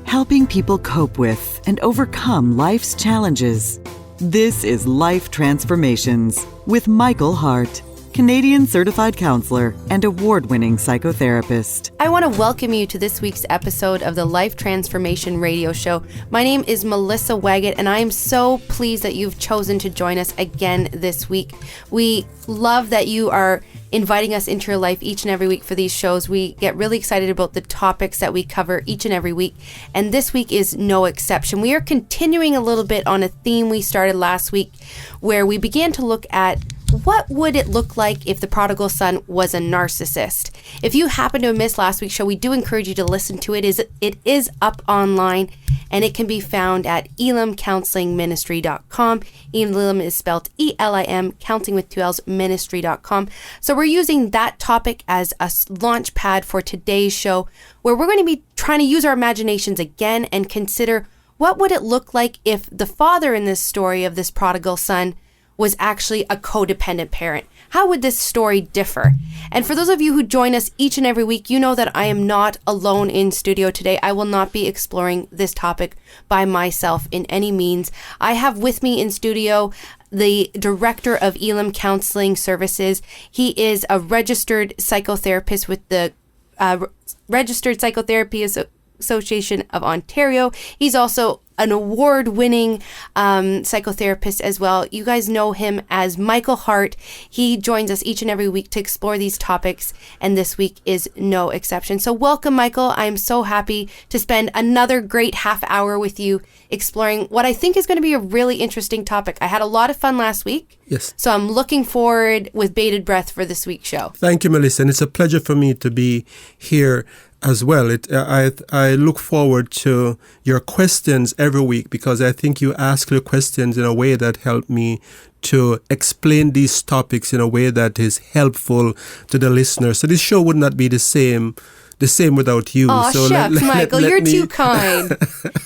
helping people cope with and overcome life's challenges. This is Life Transformations with Michael Hart, Canadian certified counselor and award-winning psychotherapist. I want to welcome you to this week's episode of the Life Transformation Radio Show. My name is Melissa Waggett, and I am so pleased that you've chosen to join us again this week. We love that you are inviting us into your life each and every week for these shows. We get really excited about the topics that we cover each and every week, and this week is no exception. We are continuing a little bit on a theme we started last week, where we began to look at what would it look like if the prodigal son was a narcissist. If you happen to have missed last week's show, we do encourage you to listen to it. It is up online, and it can be found at elimcounselingministry.com. Elim is spelled E-L-I-M, counseling with 2 L's, ministry.com. So we're using that topic as a launch pad for today's show, where we're going to be trying to use our imaginations again and consider what would it look like if the father in this story of this prodigal son was actually a codependent parent. How would this story differ? And for those of you who join us each and every week, you know that I am not alone in studio today. I will not be exploring this topic by myself in any means. I have with me in studio the director of Elim Counseling Services. He is a registered psychotherapist with the Registered Psychotherapy Association of Ontario. He's also an award-winning psychotherapist as well. You guys know him as Michael Hart. He joins us each and every week to explore these topics, and this week is no exception. So welcome, Michael. I'm so happy to spend another great half hour with you exploring what I think is going to be a really interesting topic. I had a lot of fun last week. Yes. So I'm looking forward with bated breath for this week's show. Thank you, Melissa. And it's a pleasure for me to be here as well. I look forward to your questions every week, because I think you ask the questions in a way that help me to explain these topics in a way that is helpful to the listener. So this show would not be the same without you. Oh, so shucks, Michael, you're too kind.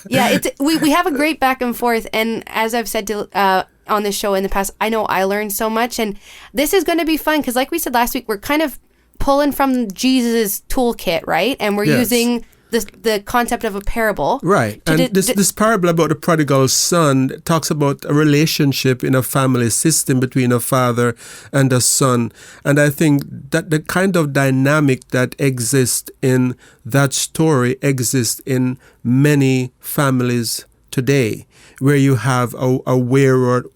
Yeah, we have a great back and forth, and as I've said to on this show in the past, I know I learned so much, and this is going to be fun, because like we said last week, we're kind of pulling from Jesus' toolkit, right? And we're using the concept of a parable. Right. And this parable about the prodigal son talks about a relationship in a family system between a father and a son. And I think that the kind of dynamic that exists in that story exists in many families today, where you have a wayward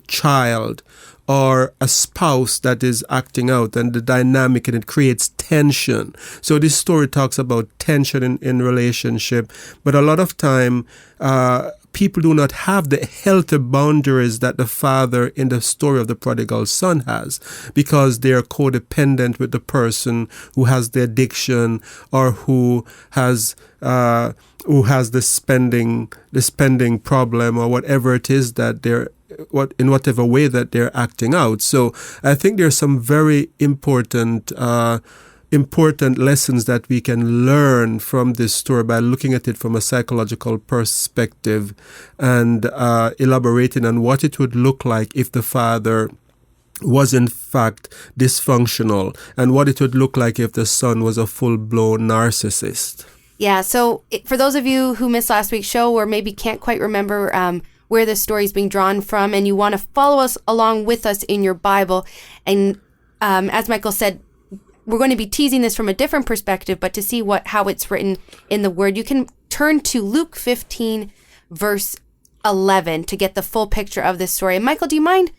child or a spouse that is acting out, and the dynamic, and it creates tension. So this story talks about tension in relationship, but a lot of time people do not have the healthy boundaries that the father in the story of the prodigal son has, because they are codependent with the person who has the addiction, or who has the spending problem, or whatever it is that in whatever way that they're acting out. So I think there's some very important lessons that we can learn from this story by looking at it from a psychological perspective, and elaborating on what it would look like if the father was in fact dysfunctional, and what it would look like if the son was a full-blown narcissist. Yeah, so for those of you who missed last week's show, or maybe can't quite remember where the story is being drawn from, and you want to follow us along with us in your Bible, and as Michael said, we're going to be teasing this from a different perspective, but to see how it's written in the Word, you can turn to Luke 15, verse 11 to get the full picture of this story. And Michael, do you mind,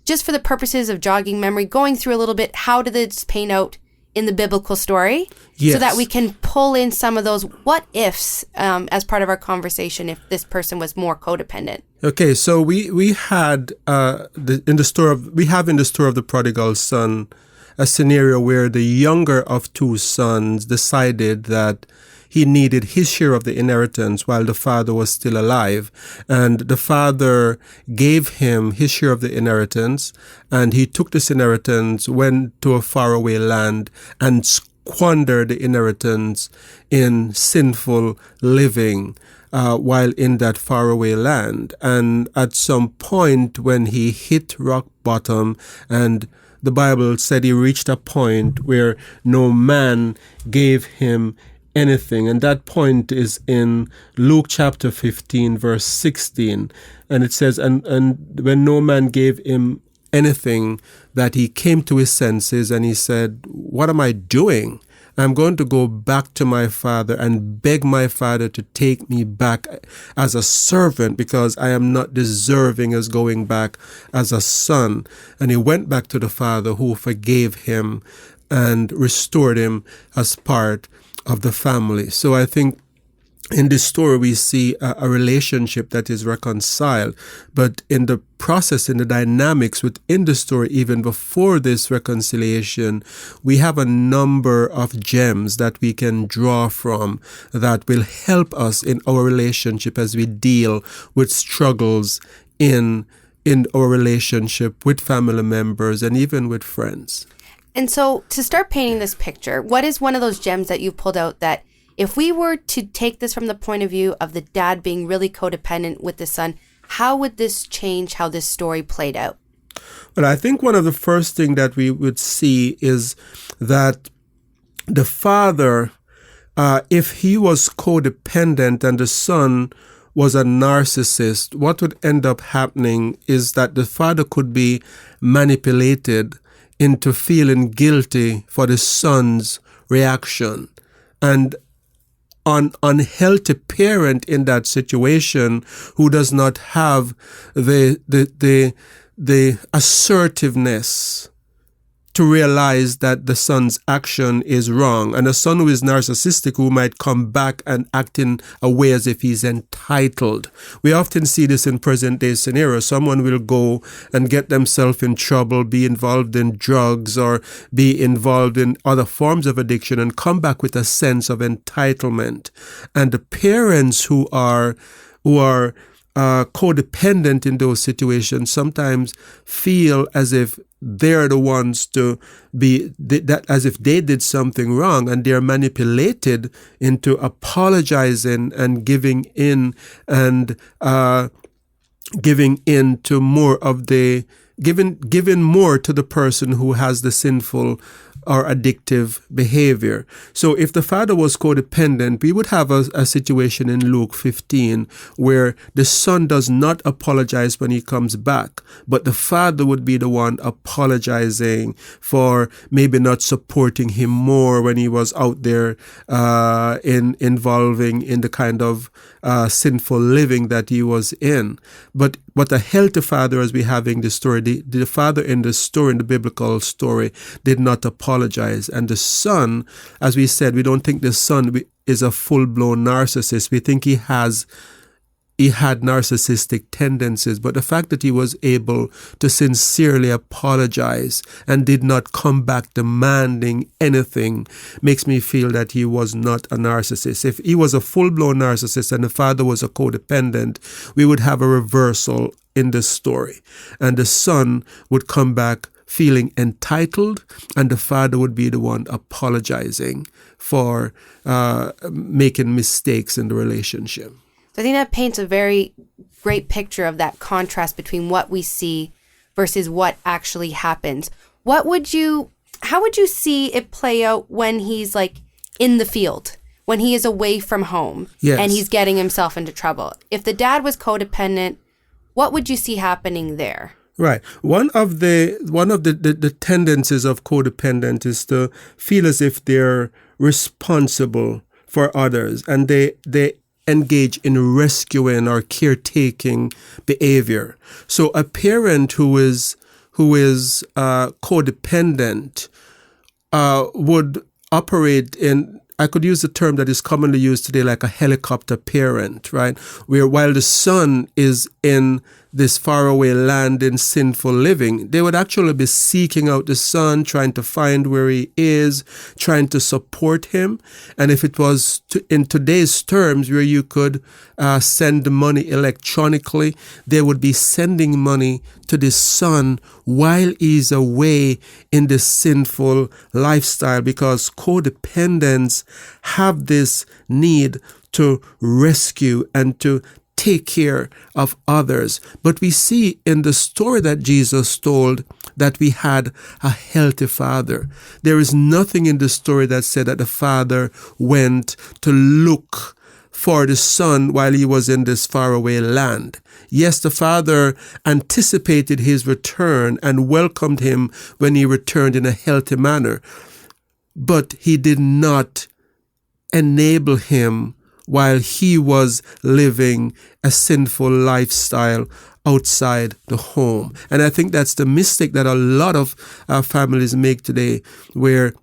just for the purposes of jogging memory, going through a little bit, how did this paint out in the biblical story? Yes. So that we can pull in some of those what ifs as part of our conversation if this person was more codependent. Okay, so we had in the story of the prodigal son a scenario where the younger of two sons decided that he needed his share of the inheritance while the father was still alive. And the father gave him his share of the inheritance, and he took this inheritance, went to a faraway land, and squandered the inheritance in sinful living while in that faraway land. And at some point when he hit rock bottom, and the Bible said he reached a point where no man gave him anything. And that point is in Luke chapter 15, verse 16. And it says, and when no man gave him anything, that he came to his senses and he said, what am I doing? I'm going to go back to my father and beg my father to take me back as a servant because I am not deserving as going back as a son. And he went back to the father, who forgave him and restored him as part of the family. So I think in this story, we see a relationship that is reconciled, but in the process, in the dynamics within the story, even before this reconciliation, we have a number of gems that we can draw from that will help us in our relationship as we deal with struggles in our relationship with family members and even with friends. And so to start painting this picture, what is one of those gems that you've pulled out that if we were to take this from the point of view of the dad being really codependent with the son, how would this change how this story played out? Well, I think one of the first thing that we would see is that the father, if he was codependent and the son was a narcissist, what would end up happening is that the father could be manipulated into feeling guilty for the son's reaction. And an unhealthy parent in that situation who does not have the assertiveness to realize that the son's action is wrong. And a son who is narcissistic, who might come back and act in a way as if he's entitled. We often see this in present day scenarios. Someone will go and get themselves in trouble, be involved in drugs or be involved in other forms of addiction and come back with a sense of entitlement. And the parents who are codependent in those situations sometimes feel as if they're the ones to be that, as if they did something wrong, and they're manipulated into apologizing and giving in to more of the giving more to the person who has the sinful or addictive behavior. So if the father was codependent, we would have a situation in Luke 15 where the son does not apologize when he comes back, but the father would be the one apologizing for maybe not supporting him more when he was out there involving in the kind of sinful living that he was in. But a healthy father, as we have in the story, the father in the story, in the biblical story, did not apologize. And the son, as we said, we don't think the son is a full-blown narcissist. We think he had narcissistic tendencies, but the fact that he was able to sincerely apologize and did not come back demanding anything makes me feel that he was not a narcissist. If he was a full-blown narcissist and the father was a codependent, we would have a reversal in the story. And the son would come back feeling entitled, and the father would be the one apologizing for making mistakes in the relationship. So I think that paints a very great picture of that contrast between what we see versus what actually happens. How would you see it play out when he's like in the field, when he is away from home, yes, and he's getting himself into trouble? If the dad was codependent, what would you see happening there? Right. One of the tendencies of codependent is to feel as if they're responsible for others, and they engage in rescuing or caretaking behavior. So a parent who is codependent would operate in, I could use the term that is commonly used today, like a helicopter parent, right? Where while the son is in this faraway land in sinful living, they would actually be seeking out the son, trying to find where he is, trying to support him. And if it was in today's terms where you could send money electronically, they would be sending money to the son while he's away in this sinful lifestyle, because codependents have this need to rescue and to take care of others. But we see in the story that Jesus told that we had a healthy father. There is nothing in the story that said that the father went to look for the son while he was in this faraway land. Yes, the father anticipated his return and welcomed him when he returned in a healthy manner, but he did not enable him while he was living a sinful lifestyle outside the home. And I think that's the mistake that a lot of families make today, where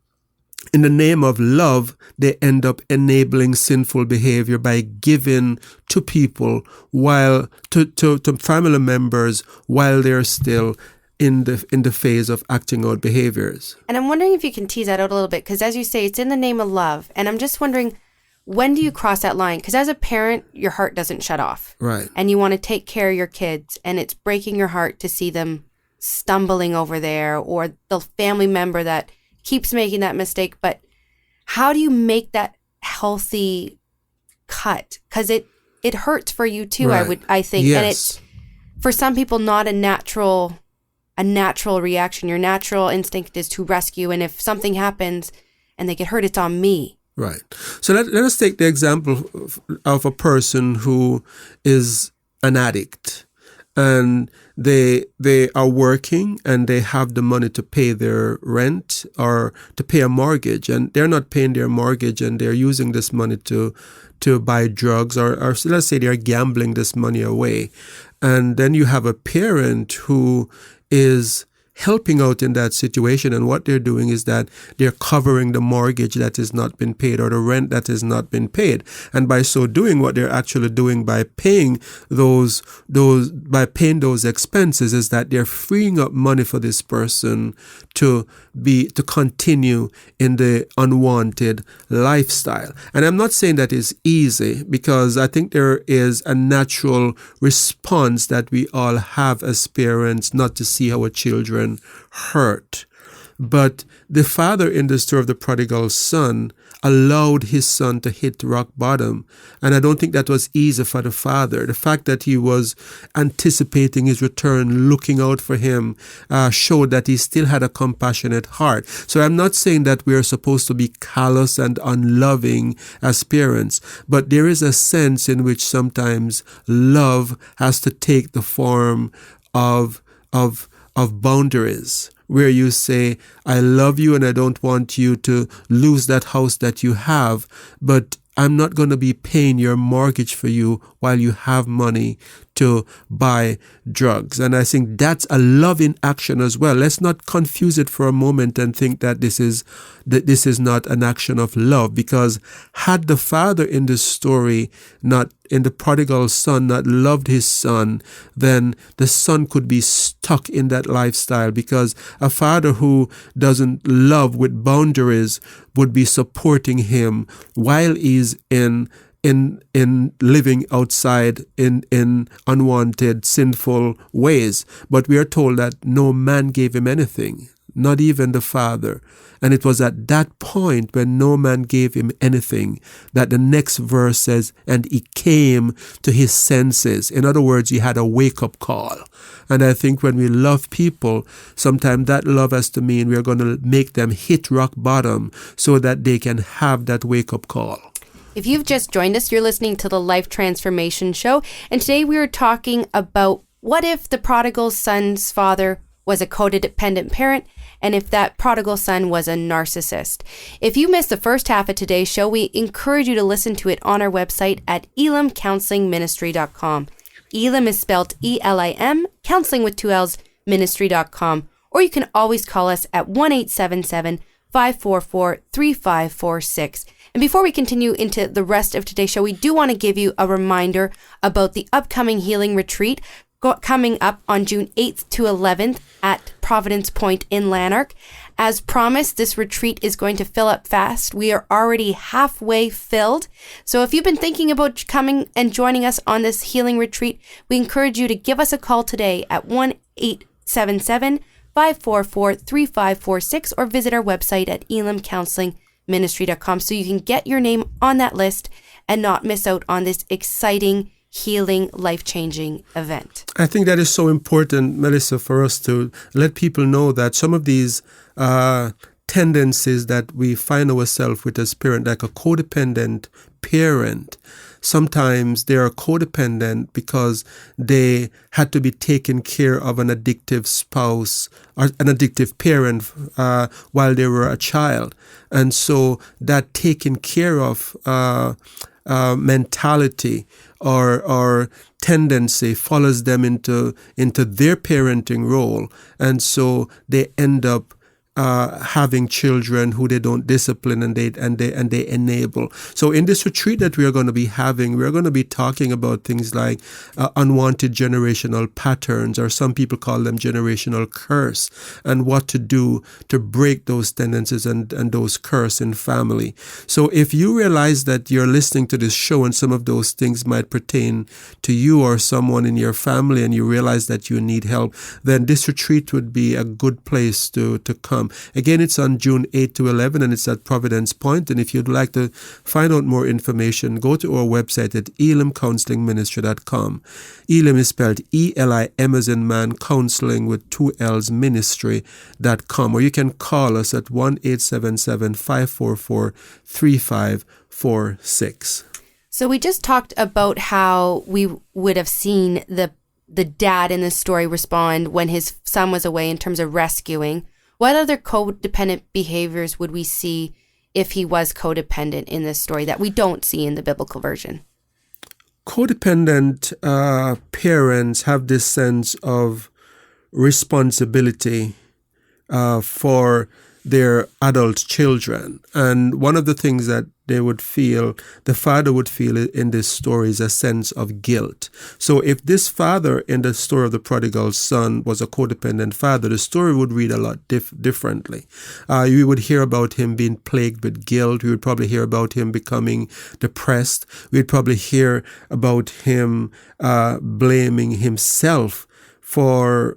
in the name of love, they end up enabling sinful behavior by giving to people while to family members while they're still in the phase of acting out behaviors. And I'm wondering if you can tease that out a little bit, because as you say, it's in the name of love. And I'm just wondering, when do you cross that line? Because as a parent, your heart doesn't shut off. Right. And you want to take care of your kids, and it's breaking your heart to see them stumbling over there, or the family member that keeps making that mistake. But how do you make that healthy cut? Because it hurts for you too, Right. I think. Yes. And it's, for some people, not a natural reaction. Your natural instinct is to rescue. And if something happens and they get hurt, it's on me. Right. So let us take the example of a person who is an addict, and they are working and they have the money to pay their rent or to pay a mortgage, and they're not paying their mortgage, and they're using this money to buy drugs, or let's say they're gambling this money away. And then you have a parent who is helping out in that situation, and what they're doing is that they're covering the mortgage that has not been paid or the rent that has not been paid. And by so doing, what they're actually doing by paying those expenses is that they're freeing up money for this person to continue in the unwanted lifestyle. And I'm not saying that is easy, because I think there is a natural response that we all have as parents not to see our children hurt. But the father in the story of the prodigal son allowed his son to hit rock bottom. And I don't think that was easy for the father. The fact that he was anticipating his return, looking out for him, showed that he still had a compassionate heart. So I'm not saying that we are supposed to be callous and unloving as parents, but there is a sense in which sometimes love has to take the form of boundaries, where you say, I love you and I don't want you to lose that house that you have, but I'm not going to be paying your mortgage for you while you have money to buy drugs. And I think that's a loving action as well. Let's not confuse it for a moment and think that this is not an action of love, because had the father in the story, not in the prodigal son, not loved his son, then the son could be stuck in that lifestyle, because a father who doesn't love with boundaries would be supporting him while he's in living outside in unwanted, sinful ways. But we are told that no man gave him anything, not even the father. And it was at that point, when no man gave him anything, that the next verse says, and he came to his senses. In other words, he had a wake-up call. And I think when we love people, sometimes that love has to mean we're going to make them hit rock bottom so that they can have that wake-up call. If you've just joined us, you're listening to the Life Transformation Show. And today we are talking about, what if the prodigal son's father was a codependent parent, and if that prodigal son was a narcissist. If you missed the first half of today's show, we encourage you to listen to it on our website at elimcounselingministry.com. Elim is spelled E-L-I-M, counseling with 2 L's, ministry.com. Or you can always call us at 1-877-544-3546. And before we continue into the rest of today's show, we do want to give you a reminder about the upcoming healing retreat coming up on June 8th to 11th at Providence Point in Lanark. As promised, this retreat is going to fill up fast. We are already halfway filled. So if you've been thinking about coming and joining us on this healing retreat, we encourage you to give us a call today at 1-877-544-3546 or visit our website at elimcounselingministry.com so you can get your name on that list and not miss out on this exciting healing, life-changing event. I think that is so important, Melissa, for us to let people know that some of these tendencies that we find ourselves with as parent, like a codependent parent, sometimes they are codependent because they had to be taken care of an addictive spouse or an addictive parent while they were a child. And so that taken care of mentality or tendency follows them into their parenting role. And so they end up having children who they don't discipline and they enable. So in this retreat that we are going to be having, we're going to be talking about things like unwanted generational patterns, or some people call them generational curse, and what to do to break those tendencies and those curse in family. So if you realize that you're listening to this show and some of those things might pertain to you or someone in your family, and you realize that you need help, then this retreat would be a good place to come. Again, it's on June 8 to 11, and it's at Providence Point. And if you'd like to find out more information, go to our website at elimcounselingministry.com. Elim is spelled E-L-I-M as in man, counseling with 2 L's, ministry.com. Or you can call us at 1-877-544-3546. So we just talked about how we would have seen the dad in the story respond when his son was away in terms of rescuing. What other codependent behaviors would we see if he was codependent in this story that we don't see in the biblical version? Codependent parents have this sense of responsibility for their adult children. And one of the things that the father would feel in this story is a sense of guilt. So if this father in the story of the prodigal son was a codependent father, the story would read a lot differently. You would hear about him being plagued with guilt. We would probably hear about him becoming depressed. We'd probably hear about him blaming himself for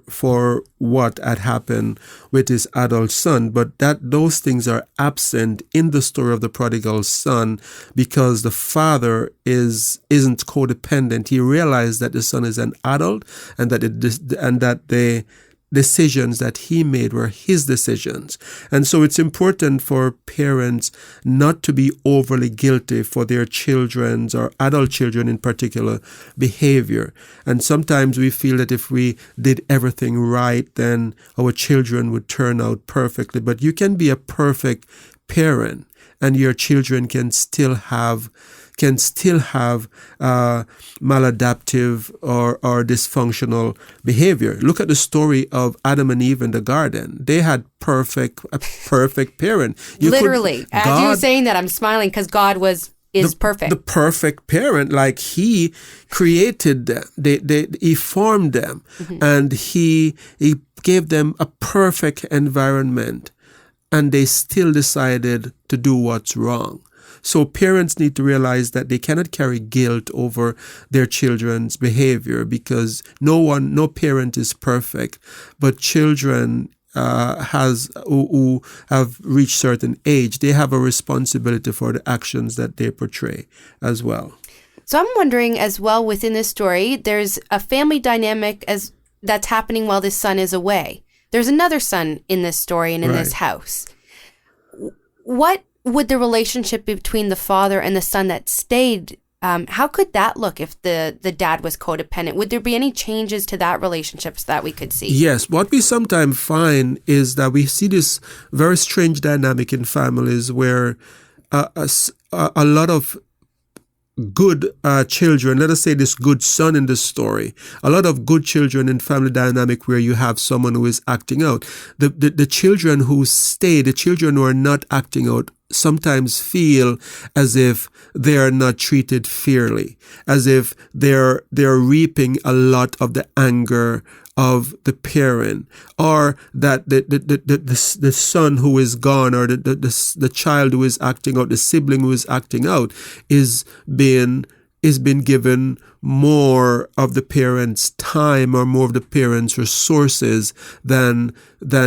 what had happened with his adult son, but those things are absent in the story of the prodigal son because the father isn't codependent. He realized that the son is an adult and that the decisions that he made were his decisions. And so it's important for parents not to be overly guilty for their children's or adult children in particular behavior. And sometimes we feel that if we did everything right, then our children would turn out perfectly. But you can be a perfect parent and your children can still have maladaptive or dysfunctional behavior. Look at the story of Adam and Eve in the garden. They had a perfect parent. Literally, as you were saying that, I'm smiling because God is perfect. The perfect parent, like he created them. He formed them, and he gave them a perfect environment, and they still decided to do what's wrong. So parents need to realize that they cannot carry guilt over their children's behavior because no parent is perfect, but children who have reached certain age, they have a responsibility for the actions that they portray as well. So I'm wondering as well, within this story, there's a family dynamic that's happening while this son is away. There's another son in this story and in this house. What would the relationship between the father and the son that stayed, how could that look if the dad was codependent? Would there be any changes to that relationship that we could see? Yes. What we sometimes find is that we see this very strange dynamic in families where a lot of good children, let us say this good son in the story, a lot of good children in family dynamic where you have someone who is acting out. The children who stay, the children who are not acting out, sometimes feel as if they are not treated fairly, as if they're reaping a lot of the anger of the parent, or that the son who is gone, or the child who is acting out, the sibling who is acting out, is being given more of the parent's time or more of the parent's resources than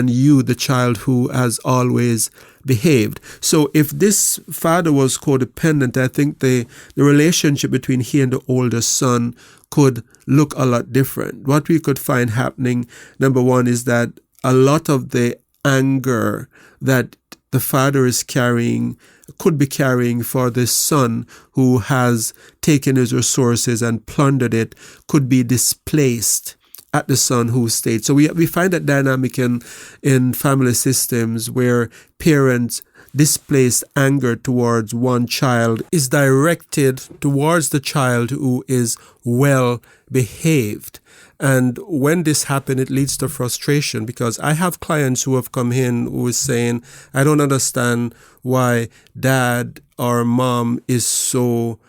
you, the child who has always behaved. So if this father was codependent, I think the relationship between he and the older son could look a lot different. What we could find happening, number one, is that a lot of the anger that the father is carrying could be carrying for the son who has taken his resources and plundered it could be displaced at the son who stayed. So we find that dynamic in family systems where parents displaced anger towards one child is directed towards the child who is well behaved. And when this happens, it leads to frustration, because I have clients who have come in who is saying, I don't understand why dad or mom is so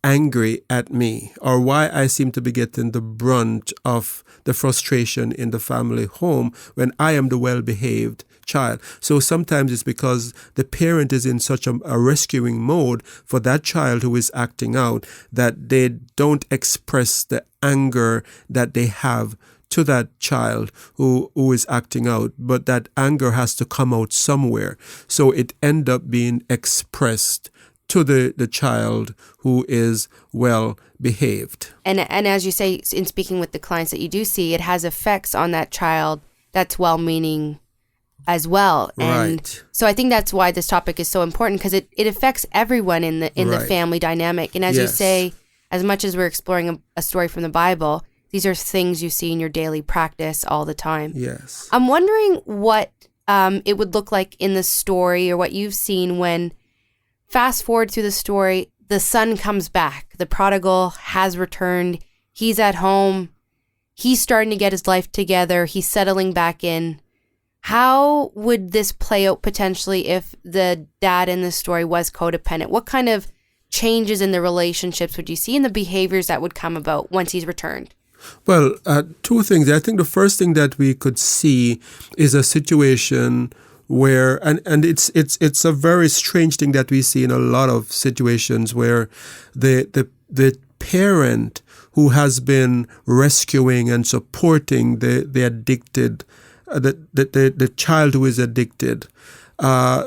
angry at me, or why I seem to be getting the brunt of the frustration in the family home when I am the well-behaved child. So sometimes it's because the parent is in such a rescuing mode for that child who is acting out that they don't express the anger that they have to that child who is acting out, but that anger has to come out somewhere. So it end up being expressed to the child who is well behaved. And as you say, in speaking with the clients that you do see, it has effects on that child that's well-meaning as well. And right. So I think that's why this topic is so important, because it affects everyone in the right. family dynamic. And as you say, as much as we're exploring a story from the Bible, these are things you see in your daily practice all the time. Yes. I'm wondering what it would look like in the story, or what you've seen when, fast forward through the story, the son comes back. The prodigal has returned. He's at home. He's starting to get his life together. He's settling back in. How would this play out potentially if the dad in the story was codependent? What kind of changes in the relationships would you see, in the behaviors that would come about once he's returned? Well, two things. I think the first thing that we could see is a situation where, and it's a very strange thing that we see in a lot of situations where the parent who has been rescuing and supporting the addicted, the child who is addicted,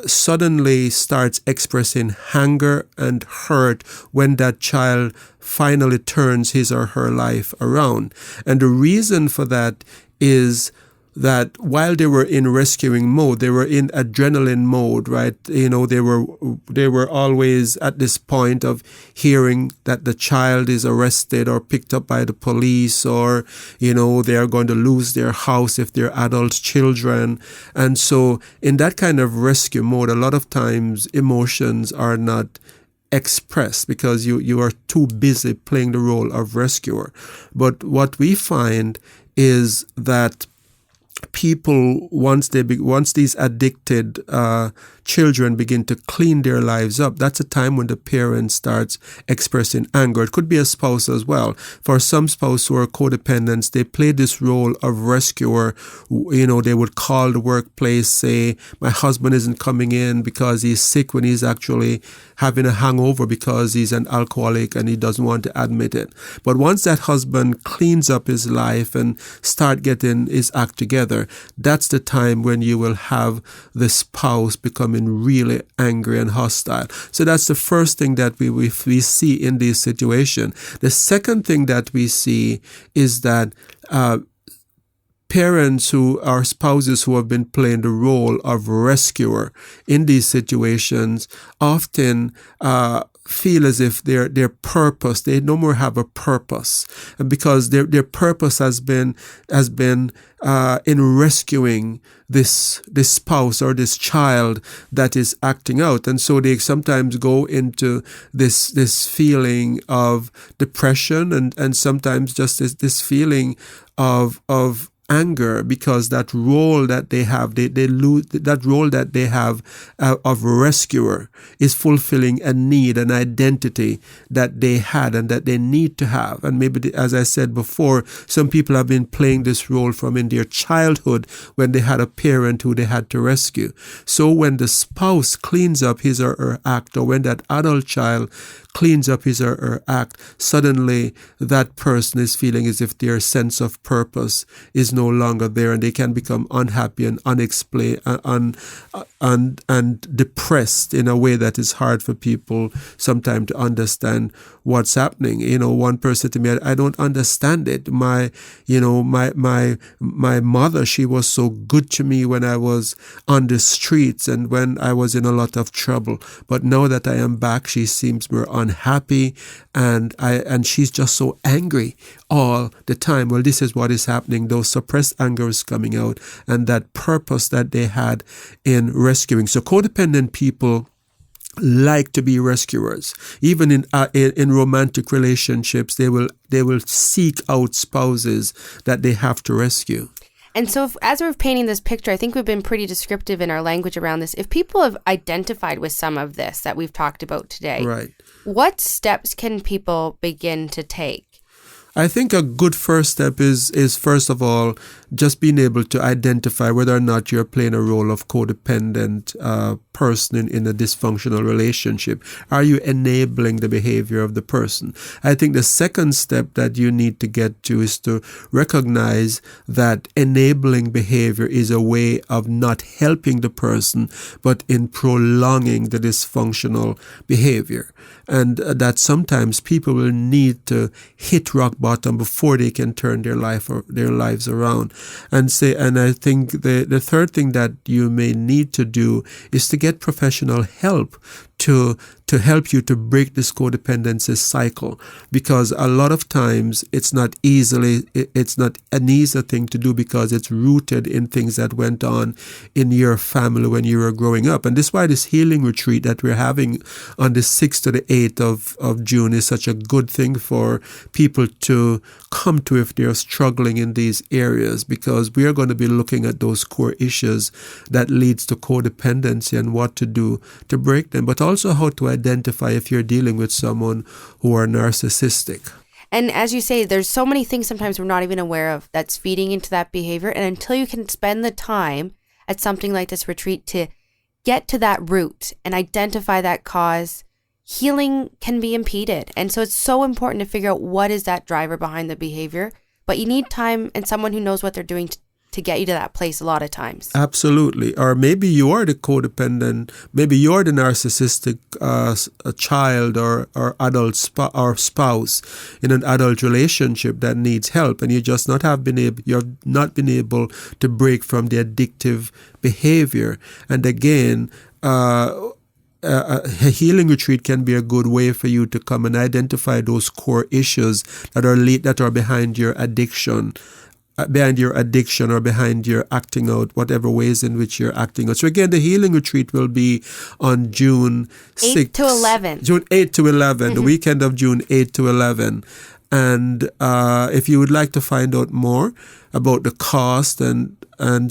suddenly starts expressing anger and hurt when that child finally turns his or her life around. And the reason for that is that while they were in rescuing mode, they were in adrenaline mode, right? You know, they were always at this point of hearing that the child is arrested or picked up by the police, or, you know, they are going to lose their house if they're adult children. And so in that kind of rescue mode, a lot of times emotions are not expressed because you are too busy playing the role of rescuer. But what we find is that people, once these addicted children begin to clean their lives up, that's a time when the parent starts expressing anger. It could be a spouse as well. For some spouses who are codependents, they play this role of rescuer. You know, they would call the workplace, say, my husband isn't coming in because he's sick, when he's actually having a hangover because he's an alcoholic and he doesn't want to admit it. But once that husband cleans up his life and start getting his act together, that's the time when you will have the spouse becoming really angry and hostile. So that's the first thing that we see in this situation. The second thing that we see is that parents who are spouses who have been playing the role of rescuer in these situations often feel as if their purpose, they no more have a purpose, because their purpose has been in rescuing this spouse or this child that is acting out. And so they sometimes go into this feeling of depression and sometimes just this feeling of anger, because that role that they have, they lose that role that they have of rescuer is fulfilling a need, an identity that they had and that they need to have. And maybe, as I said before, some people have been playing this role from in their childhood when they had a parent who they had to rescue. So when the spouse cleans up his or her act, or when that adult child cleans up his or her act, suddenly that person is feeling as if their sense of purpose is no longer there, and they can become unhappy and unexplained and depressed in a way that is hard for people sometimes to understand what's happening. One person to me, I don't understand it. My mother, she was so good to me when I was on the streets and when I was in a lot of trouble. But now that I am back, she seems more unhappy, and she's just so angry all the time. Well, this is what is happening. Those suppressed anger is coming out, and that purpose that they had in rescuing. So codependent people like to be rescuers. Even in romantic relationships, they will seek out spouses that they have to rescue. And so as we're painting this picture, I think we've been pretty descriptive in our language around this. If people have identified with some of this that we've talked about today, right, what steps can people begin to take? I think a good first step is first of all, just being able to identify whether or not you're playing a role of codependent person in a dysfunctional relationship. Are you enabling the behavior of the person? I think the second step that you need to get to is to recognize that enabling behavior is a way of not helping the person, but in prolonging the dysfunctional behavior. And that sometimes people will need to hit rock bottom before they can turn their lives around. And I think the third thing that you may need to do is to get professional help to help you to break this codependency cycle, because a lot of times it's not an easy thing to do, because it's rooted in things that went on in your family when you were growing up. And this is why this healing retreat that we're having on the 6th to the 8th of June is such a good thing for people to come to if they're struggling in these areas, because we are going to be looking at those core issues that leads to codependency and what to do to break them, but also how to identify if you're dealing with someone who are narcissistic. And as you say, there's so many things sometimes we're not even aware of that's feeding into that behavior. And until you can spend the time at something like this retreat to get to that root and identify that cause, healing can be impeded. And so it's so important to figure out what is that driver behind the behavior. But you need time and someone who knows what they're doing to get you to that place a lot of times. Absolutely. Or maybe you are the codependent, maybe you're the narcissistic child or adult spouse in an adult relationship that needs help, and you have not been able to break from the addictive behavior. And again, a healing retreat can be a good way for you to come and identify those core issues that are behind your addiction. Or behind your acting out, whatever ways in which you're acting out. So again, the healing retreat will be on June 6th. to 11. June 8 to 11, the weekend of June 8 to 11. And if you would like to find out more about the cost and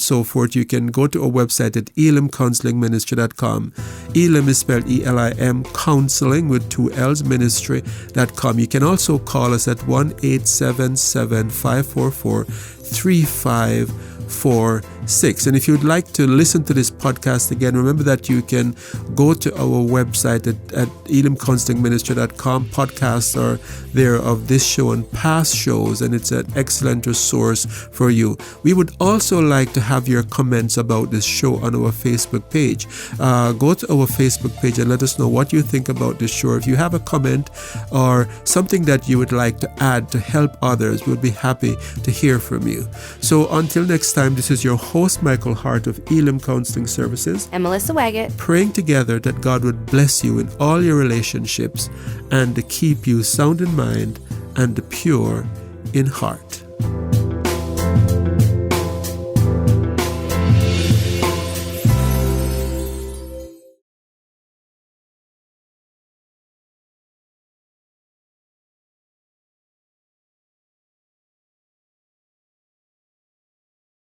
so forth, you can go to our website at elimcounselingministry.com. Elim is spelled E-L-I-M, counseling with 2 L's, ministry.com. You can also call us at 1-877-544-3546. And if you'd like to listen to this podcast again, remember that you can go to our website at elimcounselingministry.com. Podcasts are there of this show and past shows, and it's an excellent resource for you. We would also like to have your comments about this show on our Facebook page. Go to our Facebook page and let us know what you think about this show. If you have a comment or something that you would like to add to help others, we'll be happy to hear from you. So until next time, this is your host, Michael Hart of Elim Counseling Services, and Melissa Waggett, praying together that God would bless you in all your relationships and to keep you sound in mind and pure in heart.